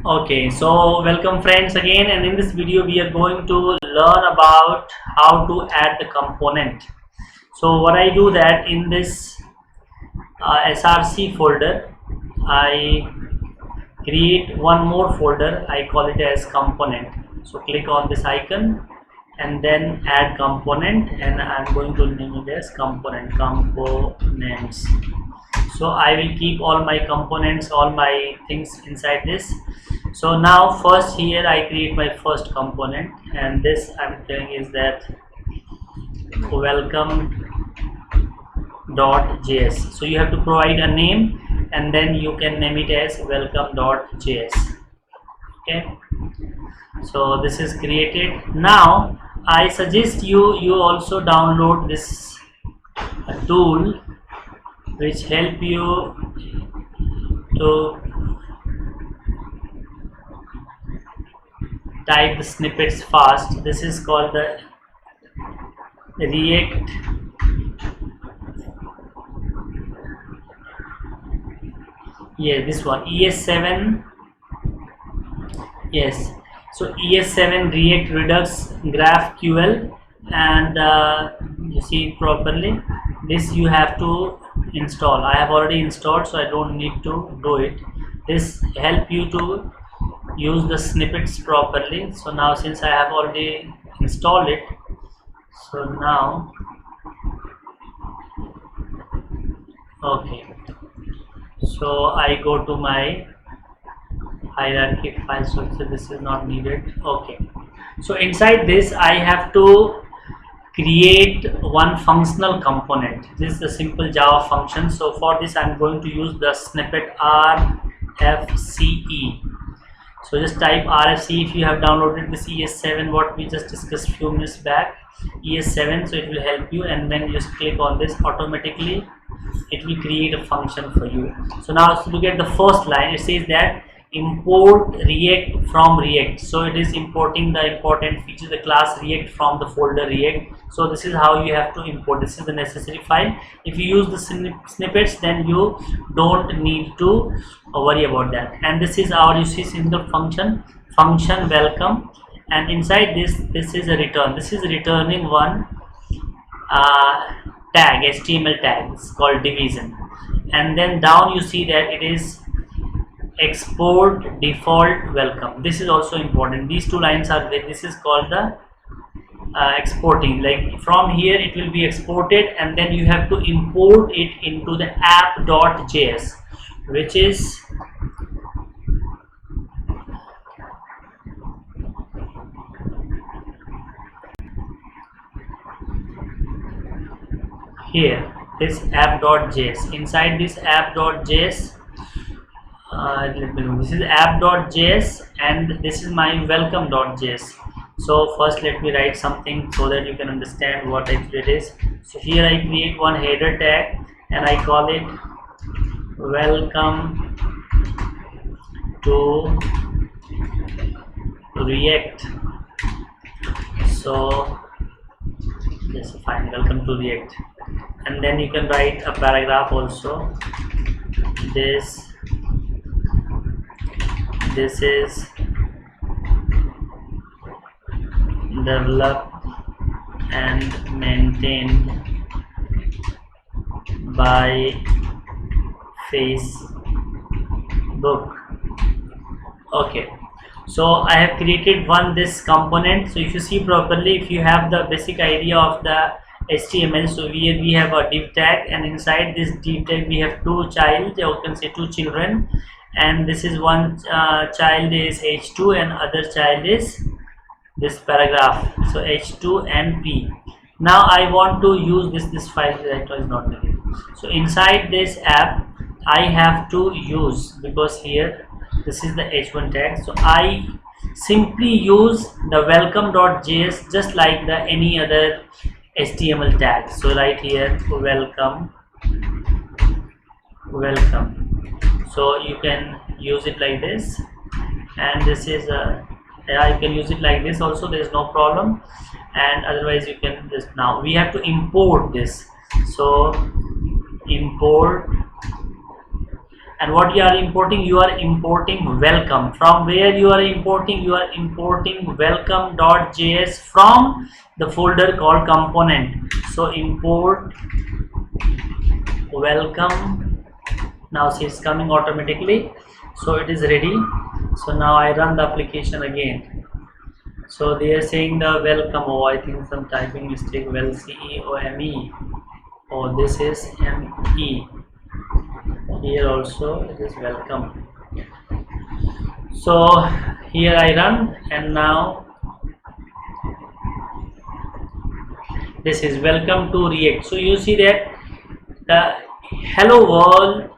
Okay, so welcome friends again, and in this video we are going to learn about how to add the component. So what I do that in this src folder, I create one more folder. I call it as component. So click on this icon and then add component, and I'm going to name it as components. So I will keep all my components, all my things inside this. So now first here I create my first component, and this I'm doing is that welcome.js. So you have to provide a name and then you can name it as welcome.js. Okay, so this is created. Now I suggest you also download this tool which help you to type the snippets fast. This is called the React this one ES7. Yes, so ES7 React Redux GraphQL, and you see it properly. This you have to install. I have already installed, so I don't need to do it. This help you to use the snippets properly. So now since I have already installed it, so now okay, so I go to my hierarchy file. So this is not needed. Okay, so inside this I have to create one functional component. This is a simple Java function. So for this I'm going to use the snippet RFCE. So just type RFC if you have downloaded this ES7, what we just discussed few minutes back, ES7. So it will help you, and when you click on this, automatically it will create a function for you. So now let's look at the first line. It says that import React from React. So it is importing the important feature, the class React from the folder React. So this is how you have to import. This is the necessary file. If you use the snippets, then you don't need to worry about that. And this is our, you see, single function welcome, and inside this is a return. This is returning one tag, HTML tag. It's called division. And then down you see that it is export default welcome. This is also important. These two lines are there. This is called the exporting. Like from here it will be exported, and then you have to import it into the app.js, which is here, this app.js. Inside this app.js, this is app.js, and this is my welcome.js. So first let me write something so that you can understand what actually it is. So here I create one header tag and I call it welcome to React. So this is fine, welcome to React. And then you can write a paragraph also. This is developed and maintained by Facebook. Okay, so I have created this component. So if you see properly, if you have the basic idea of the HTML, so here we have a div tag, and inside this div tag we have two child, or you can say two children, and this is one child is h2 and other child is this paragraph. So h2 and p. Now I want to use this file that is not needed. So inside this app I have to use, because here this is the h1 tag, so I simply use the welcome.js just like the any other HTML tag. So right here welcome. So you can use it like this, and this is you can use it like this also, there is no problem. And otherwise you can just, now we have to import this. So import And what you are importing? You are importing welcome. From where you are importing? You are importing welcome.js from the folder called component. So import welcome. Now see, it's coming automatically, so it is ready. So now I run the application again. So they are saying the welcome. Oh, I think some typing mistake. Well, CEOME. Oh, this is ME. Here also it is welcome. So here I run, and now this is welcome to React. So you see that the hello world,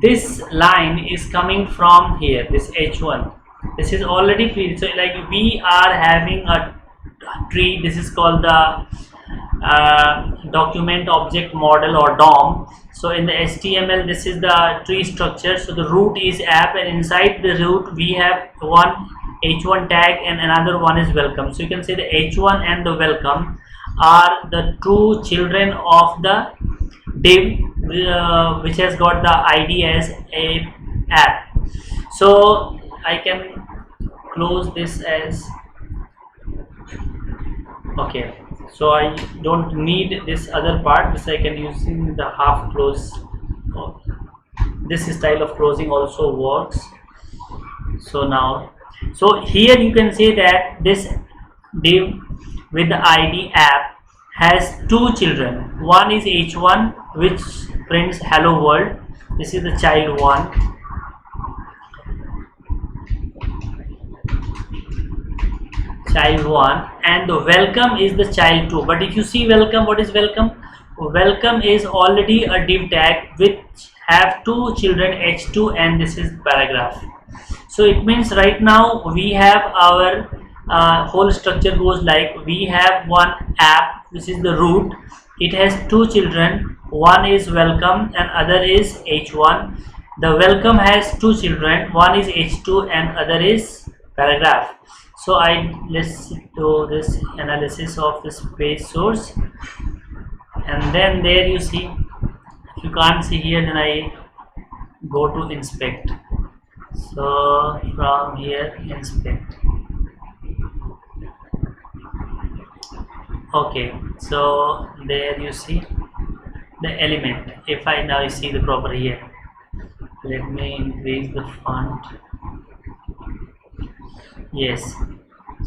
this line is coming from here, this h1. This is already filled. So like we are having a tree. This is called the document object model or DOM. So in the HTML, this is the tree structure. So the root is app, and inside the root we have one h1 tag and another one is welcome. So you can say the h1 and the welcome are the two children of the div which has got the id as a app. So I can close this as okay. So I don't need this other part. This I can use in the half close. This style of closing also works. So now, so here you can say that this div with the id app has two children. One is h1 which prints hello world. This is the child one. Child 1, and the welcome is the child 2. But if you see welcome, what is welcome? Welcome is already a div tag which have two children h2, and this is paragraph. So it means right now we have our whole structure goes like we have one app which is the root. It has two children. One is welcome and other is h1. The welcome has two children. One is h2 and other is paragraph. So let's do this analysis of this page source, and then there you see, if you can't see here, then I go to inspect. So from here inspect. Okay, so there you see the element. If I now see the proper here, let me increase the font. Yes,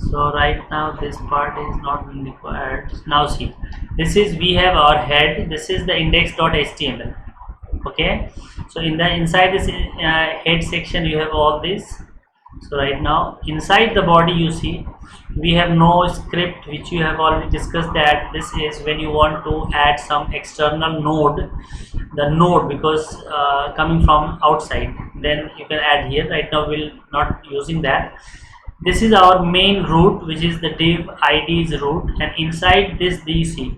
so right now this part is not required. Now see, this is, we have our head. This is the index.html. okay, so in the inside this head section you have all this. So right now inside the body you see we have no script, which you have already discussed that this is when you want to add some external node, the node, because coming from outside, then you can add here. Right now we'll not using that. This is our main root, which is the div id is root, and inside this DC,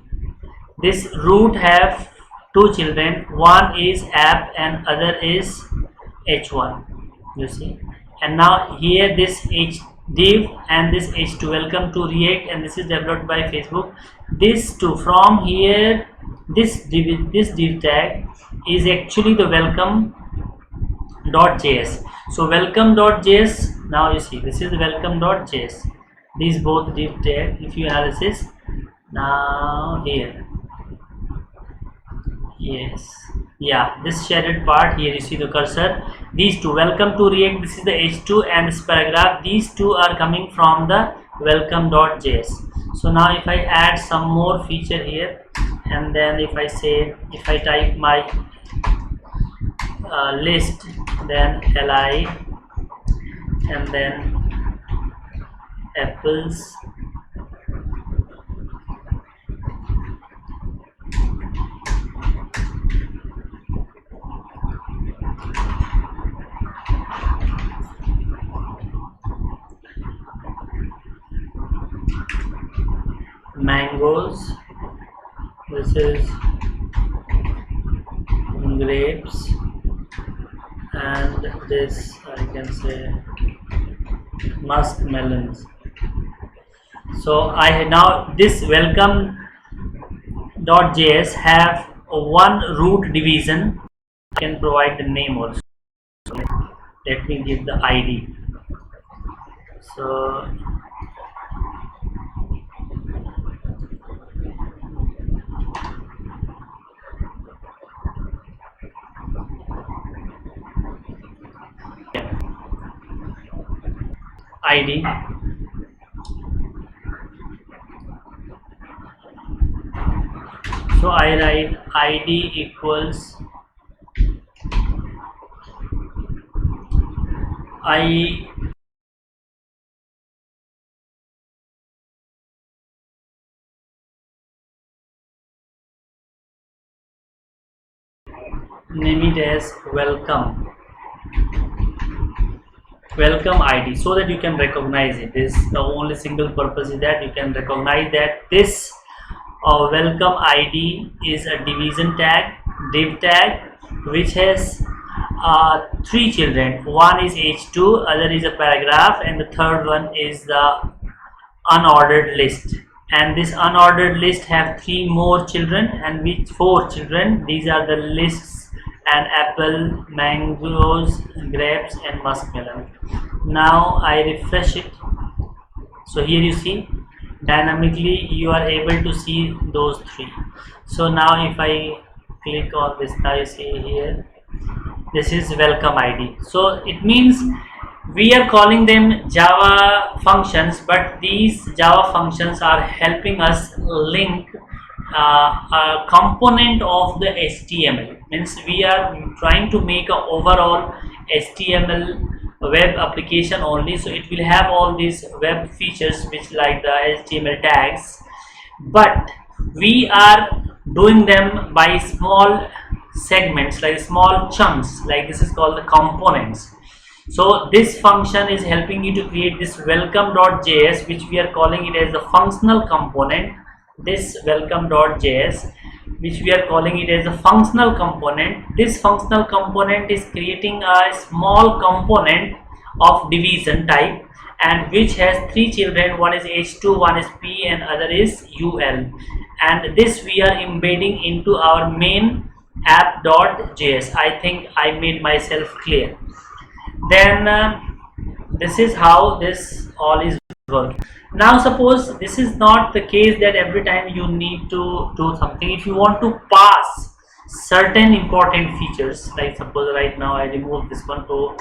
this root have two children. One is app and other is h1, you see. And now here this h div and this h2, welcome to React, and this is developed by Facebook. This two from here, this div tag is actually the welcome.js. So welcome.js, now you see this is welcome.js. These both div tag, if you analysis now here, yes, yeah, this shaded part here you see the cursor. These two, welcome to React, this is the h2 and this paragraph, these two are coming from the welcome.js. So now if I add some more feature here, and then if I say, if I type my list, then li, and then apples, mangoes, this is grapes, and this I can say musk melons. So I now this welcome.js have one root division. I can provide the name also. let me give the ID. So ID. So I write ID equals I name it as welcome ID, so that you can recognize it. This the only single purpose is that you can recognize that this welcome ID is a division tag, div tag, which has three children. One is h2, other is a paragraph, and the third one is the unordered list. And this unordered list have three more children, and with four children. These are the lists: and apple, mangoes, grapes, and muskmelon. Now I refresh it. So here you see dynamically you are able to see those three. So now if I click on this, now you see here this is welcome ID. So it means we are calling them Java functions, but these Java functions are helping us link a component of the HTML. Means we are trying to make an overall HTML web application only, so it will have all these web features which like the HTML tags, but we are doing them by small segments, like small chunks, like this is called the components. So this function is helping you to create this welcome.js, which we are calling it as the functional component. This welcome.js, which we are calling it as a functional component. This functional component is creating a small component of division type, and which has three children. One is h2, one is p, and other is ul, and this we are embedding into our main app.js. I think I made myself clear. Then this is how this all is working. Now suppose this is not the case that every time you need to do something. If you want to pass certain important features, like suppose right now I remove this one to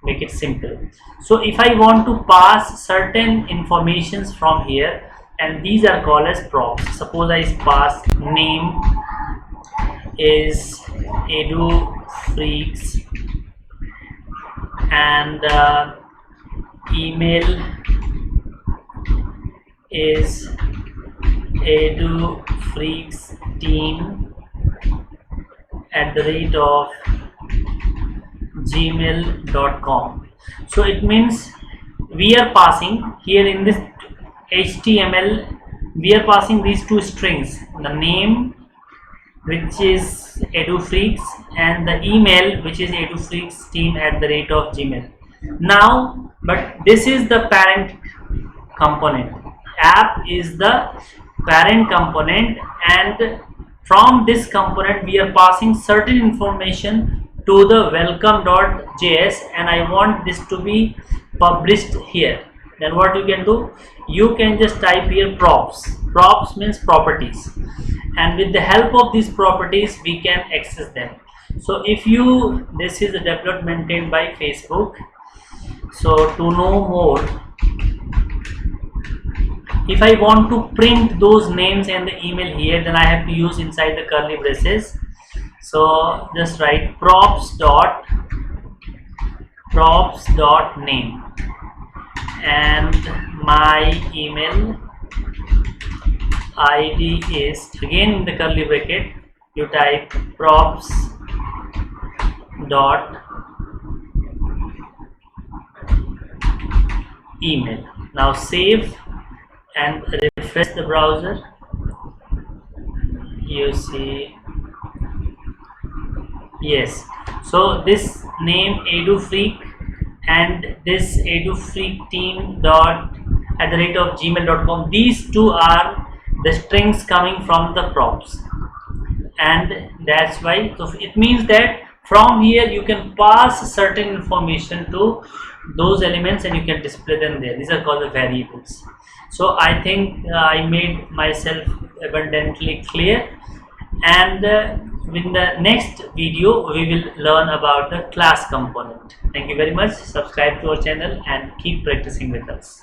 make it simple. So if I want to pass certain informations from here, and these are called as props. Suppose I pass name is edufreaks, and email is edufreaksteam@gmail.com. So it means we are passing here in this HTML, we are passing these two strings, the name, which is edufreaks, and the email, which is edufreaksteam@gmail. Now, but this is the parent component. App is the parent component, and from this component we are passing certain information to the welcome.js, and I want this to be published here. Then what you can do, you can just type here props. Props means properties, and with the help of these properties we can access them. So if you, this is a development maintained by Facebook. So to know more, if I want to print those names and the email here, then I have to use inside the curly braces. So just write props dot name, and my email ID is, again in the curly bracket you type props dot email. Now save and refresh the browser. You see, yes, so this name edufreak and this edufreakteam@gmail.com, these two are the strings coming from the props, and that's why. So it means that From here you can pass certain information to those elements and you can display them there. These are called the variables. So I think I made myself abundantly clear, and in the next video we will learn about the class component. Thank you very much. Subscribe to our channel and keep practicing with us.